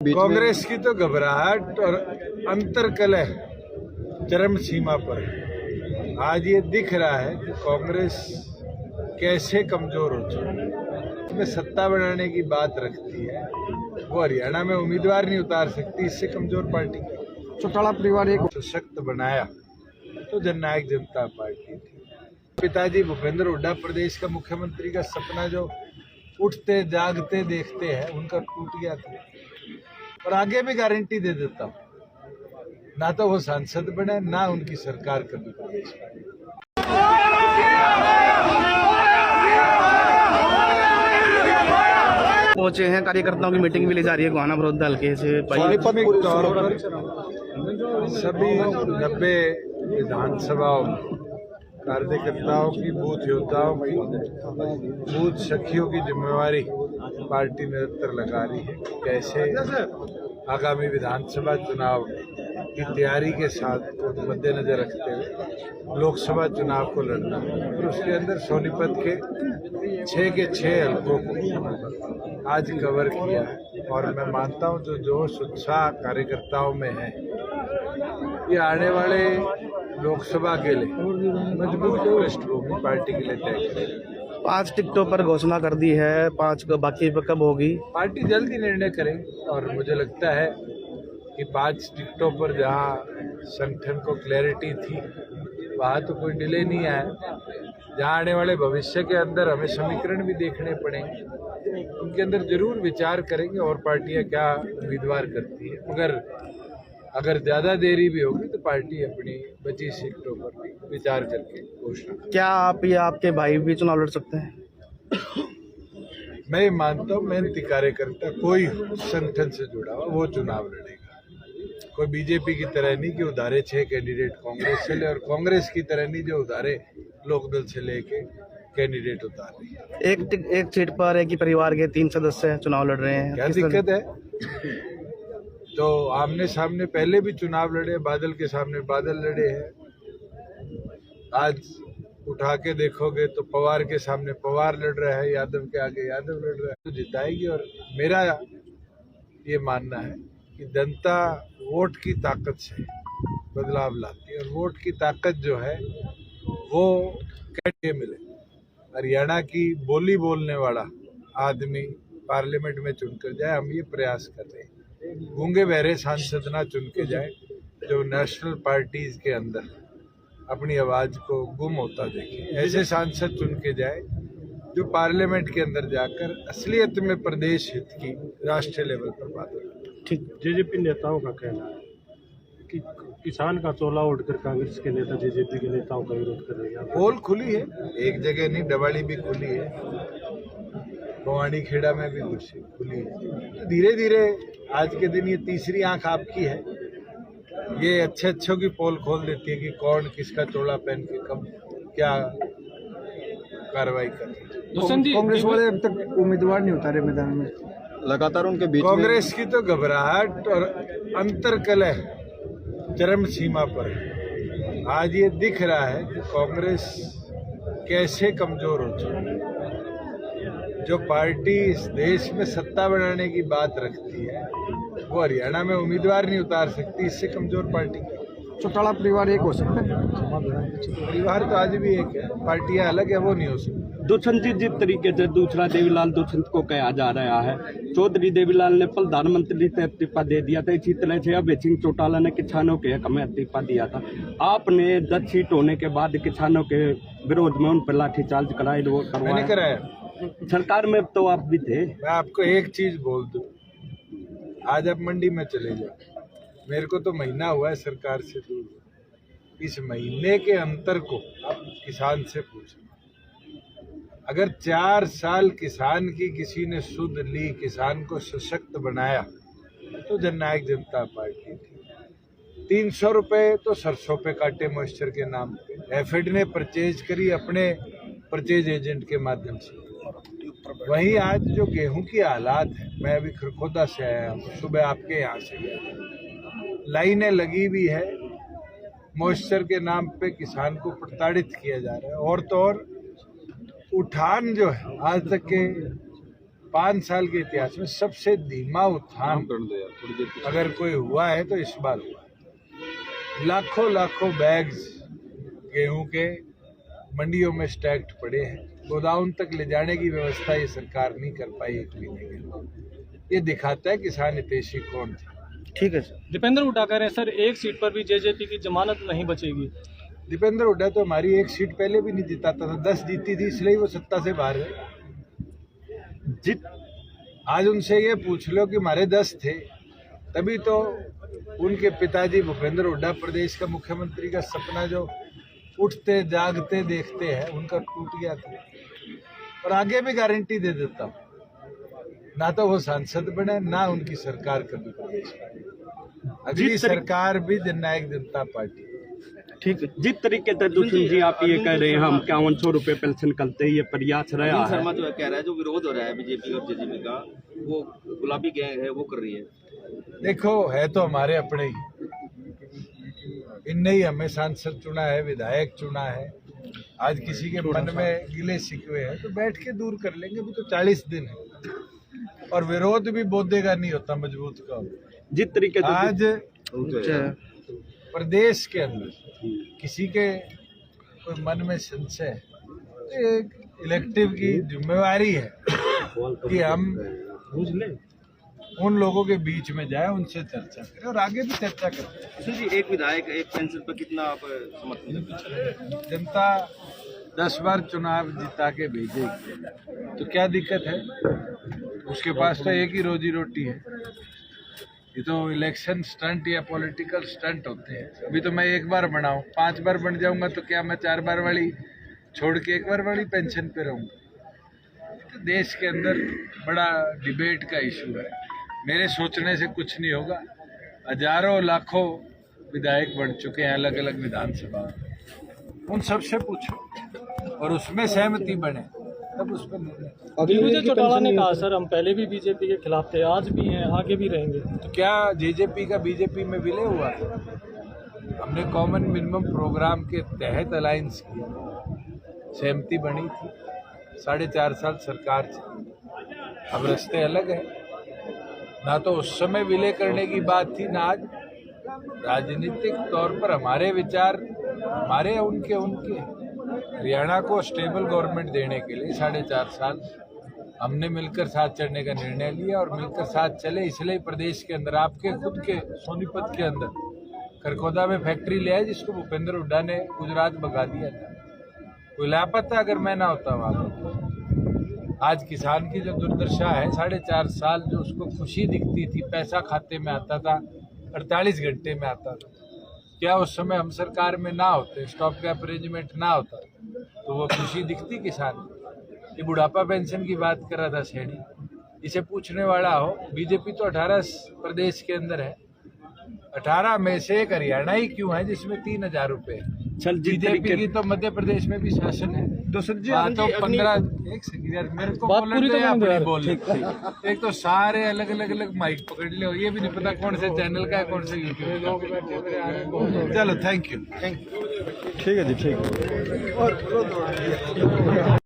कांग्रेस की तो घबराहट और अंतर्कलह चरम सीमा पर है। आज ये दिख रहा है कि कांग्रेस कैसे कमजोर हो चुकी है। में सत्ता बनाने की बात रखती है, वो हरियाणा में उम्मीदवार नहीं उतार सकती, इससे कमजोर पार्टी। चौटाला परिवार एक सशक्त बनाया तो जननायक जनता पार्टी थी। पिताजी भूपेंद्र हुड्डा प्रदेश का मुख्यमंत्री का सपना जो उठते जागते देखते हैं, उनका टूट गया था। और आगे भी गारंटी दे देता हूँ, ना तो वो सांसद बने, ना उनकी सरकार कभी प्रदेश में। पहुंचे हैं, कार्यकर्ताओं की मीटिंग भी ली जा रही है गोहाना बड़ौदा हल्के से। सभी 90 विधानसभाओं में कार्यकर्ताओं की, बूथ योद्धाओं की, बूथ सखियों की जिम्मेवारी पार्टी निरंतर लगा रही है। कैसे आगामी विधानसभा चुनाव की तैयारी के साथ मद्देनजर रखते हुए लोकसभा चुनाव को लड़ना और उसके अंदर सोनीपत के 6 के 6 हल्कों को आज कवर किया है। और मैं मानता हूं जो जोश उत्साह कार्यकर्ताओं में है, ये आने वाले लोकसभा के लिए मजबूत पृष्ठभूमि पार्टी के लिए तय करेगी। 5 टिकटों पर घोषणा कर दी है, 5 बाकी कब होगी? पार्टी जल्द ही निर्णय करेगी और मुझे लगता है कि 5 टिकटों पर जहां संगठन को क्लैरिटी थी, वहां तो कोई डिले नहीं आया। जहां आने वाले भविष्य के अंदर हमें समीकरण भी देखने पड़ेंगे, उनके अंदर जरूर विचार करेंगे और पार्टियां क्या उम्मीदवार करती है। मगर अगर ज्यादा देरी भी होगी तो पार्टी अपनी बची सीटों पर भी विचार करके घोषणा। क्या आप या आपके भाई भी चुनाव लड़ सकते हैं? मैं मानता हूँ मेहनती कार्यकर्ता कोई संगठन से जुड़ा हुआ वो चुनाव लड़ेगा। कोई बीजेपी की तरह नहीं कि उधारे 6 कैंडिडेट कांग्रेस से ले, और कांग्रेस की तरह नहीं जो उधारे लोकदल से लेके कैंडिडेट उतार रही है। एक सीट पर एक ही परिवार के 3 सदस्य चुनाव लड़ रहे हैं, क्या दिक्कत है? तो आमने सामने पहले भी चुनाव लड़े, बादल के सामने बादल लड़े हैं। आज उठा के देखोगे तो पवार के सामने पवार लड़ रहा है, यादव के आगे यादव लड़ रहा है। तो जिताएगी। और मेरा ये मानना है कि जनता वोट की ताकत से बदलाव लाती है, और वोट की ताकत जो है वो कैसे मिले। हरियाणा की बोली बोलने वाला आदमी पार्लियामेंट में चुनकर जाए, हम ये प्रयास कर रहे हैं। गूंगे बहरे सांसद ना चुन के जाए जो नेशनल पार्टीज के अंदर अपनी आवाज को गुम होता देखे। ऐसे सांसद चुन के जाए जो पार्लियामेंट के अंदर जाकर असलियत में प्रदेश हित की राष्ट्रीय लेवल पर बात करें। ठीक। जेजेपी नेताओं का कहना है कि किसान का चोला उठकर कांग्रेस के नेता जेजेपी के नेताओं का विरोध कर रहे हैं। पोल खुली है, एक जगह नहीं, डबाड़ी भी खुली है, भवानी खेड़ा में भी खुली है। धीरे धीरे आज के दिन ये तीसरी आंख आपकी है, ये अच्छे की पोल खोल देती है कि कौन किसका चोला पहन के कब क्या कार्रवाई कर। कांग्रेस वाले अब तक उम्मीदवार नहीं उतारे मैदान में, लगातार उनके बीच कांग्रेस की तो घबराहट और अंतर्कलह चरम सीमा पर है। आज ये दिख रहा है कि कांग्रेस कैसे कमजोर हो चुकी है। जो पार्टी इस देश में सत्ता बनाने की बात रखती है, वो हरियाणा में उम्मीदवार नहीं उतार सकती, इससे कमजोर पार्टी। चौटाला परिवार एक हो सकता है? परिवार तो आज भी एक है, पार्टियां अलग है, वो नहीं हो सकती। दुष्यंत जी जिस तरीके से दूसरा देवीलाल दुष्यंत को कहा जा रहा है, चौधरी देवीलाल ने प्रधानमंत्री से इस्तीफा दे दिया था, इसी तरह से अभय सिंह चौटाला ने किसानों के हक में इस्तीफा दिया था। आपने 10 सीट होने के बाद किसानों के विरोध में उन पर लाठीचार्ज कराए, वो मैंने कराया सरकार में तो आप भी थे। मैं आपको एक चीज बोल दूं, आज आप मंडी में चले जाओ, मेरे को तो महीना हुआ है सरकार से दूर। इस महीने के अंतर को आप किसान से पूछें। अगर 4 साल किसान की किसी ने सुध ली, किसान को सशक्त बनाया, तो जननायक जनता पार्टी थी। 300 रुपए तो सरसों पे काटे मॉइस्चर के नाम पे, एफएड ने परचेज करी अपने परचेज एजेंट के माध्यम से। वहीं आज जो गेहूं की हालात है, मैं अभी खरखोदा से आया हूँ, सुबह आपके यहाँ से गया, लाइनें लगी हुई है, मॉइस्चर के नाम पे किसान को प्रताड़ित किया जा रहा है। और तो और उठान जो है आज तक के 5 साल के इतिहास में सबसे धीमा उत्थान अगर कोई हुआ है तो इस बार हुआ। लाखों बैग्स गेहूं के मंडियों में स्टैक्ड पड़े हैं, गोदाउन तक ले जाने की व्यवस्था ये सरकार नहीं कर पाई 1 महीने के लिए। ये दिखाता है किसान हितैषी कौन थे। ठीक है सर। दीपेंद्र हुड्डा कह रहे हैं सर, एक सीट पर भी जेजेपी की जमानत नहीं बचेगी। दीपेंद्र हुड्डा तो हमारी 1 सीट पहले भी नहीं जिताता था, 10 जीती थी, इसलिए वो सत्ता से बाहर है। आज उनसे ये पूछ लो कि हमारे 10 थे, तभी तो उनके पिताजी भूपेंद्र हुड्डा प्रदेश का मुख्यमंत्री का सपना जो उठते जागते देखते हैं उनका टूट गया था। और आगे भी गारंटी दे देता हूँ, ना तो वो सांसद बने ना उनकी सरकार कभी प्रदेश में। अगली सरकार भी जननायक जनता पार्टी। ठीक है। जिस तरीके से दुष्यंत जी आप ये कह रहे हैं हम 5100 रुपए पेंशन करते ही ये प्रयास रहा है। शर्मा जो कह रहा है जो विरोध हो रहा है बीजेपी और जेजेपी का, वो गुलाबी गैंग है वो कर रही है। देखो, है तो हमारे अपने ही, इनने ही हमें सांसद चुना है, विधायक चुना है। आज किसी के मन में गिले शिकवे हैं तो बैठ के दूर कर लेंगे, भी तो 40 दिन है। और विरोध भी बोधेगा नहीं होता, मजबूत का। जिस तरीके से आज प्रदेश के अंदर किसी के कोई मन में संशय है तो एक इलेक्टिव की जिम्मेवारी है कि हम उन लोगों के बीच में जाए, उनसे चर्चा करें और आगे भी चर्चा करें। जी, एक विधायक एक पेंशन पर कितना आप समर्थन देते? जनता 10 बार चुनाव जिता के भेजेगी तो क्या दिक्कत है? उसके पास तो एक ही रोजी रोटी है। ये तो इलेक्शन स्टंट या पॉलिटिकल स्टंट होते हैं। अभी तो मैं 1 बार बनाऊं, 5 बार बन जाऊंगा तो क्या मैं 4 बार वाली छोड़ के 1 बार वाली पेंशन पे रहूंगा? तो देश के अंदर बड़ा डिबेट का इशू है। मेरे सोचने से कुछ नहीं होगा। हजारों लाखों विधायक बन चुके हैं अलग अलग विधानसभा, उन सबसे पूछो और उसमें सहमति बने तब उस पर निर्णय। विजय चौटाला ने कहा सर, हम पहले भी बीजेपी के खिलाफ थे, आज भी हैं, आगे भी रहेंगे। तो क्या जेजेपी का बीजेपी में विलय हुआ? हमने कॉमन मिनिमम प्रोग्राम के तहत अलायंस किया, सहमति बनी थी, 4.5 साल सरकार थी। अब रास्ते अलग है। ना तो उस समय विलय करने की बात थी, ना आज। राजनीतिक तौर पर हमारे विचार हमारे उनके हरियाणा को स्टेबल गवर्नमेंट देने के लिए 4.5 साल हमने मिलकर साथ चलने का निर्णय लिया और मिलकर साथ चले। इसलिए प्रदेश के अंदर आपके खुद के सोनीपत के अंदर करकोदा में फैक्ट्री ले आए जिसको भूपेंद्र हुड्डा ने गुजरात भगा दिया था। कोई लापता अगर मैं ना होता वहाँ पर। आज किसान की जो दुर्दशा है, 4.5 साल जो उसको खुशी दिखती थी, पैसा खाते में आता था, 48 घंटे में आता था, क्या उस समय हम सरकार में ना होते, स्टॉप गैप अरेंजमेंट ना होता तो वो खुशी दिखती किसान? ये बुढ़ापा पेंशन की बात कर रहा था सेठी, इसे पूछने वाला हो। बीजेपी तो 18 प्रदेश के अंदर है, 18 में से एक हरियाणा ही क्यों है जिसमें 3000 रुपए? बीजेपी की तो मध्य प्रदेश में भी शासन है। तो 15 एक सेकंड यार, मेरे को बोल एक तो सारे अलग अलग माइक पकड़ ले, ये भी नहीं पता कौन से चैनल का है कौन से यूट्यूब का। चलो, थैंक यू। ठीक है जी, ठीक है।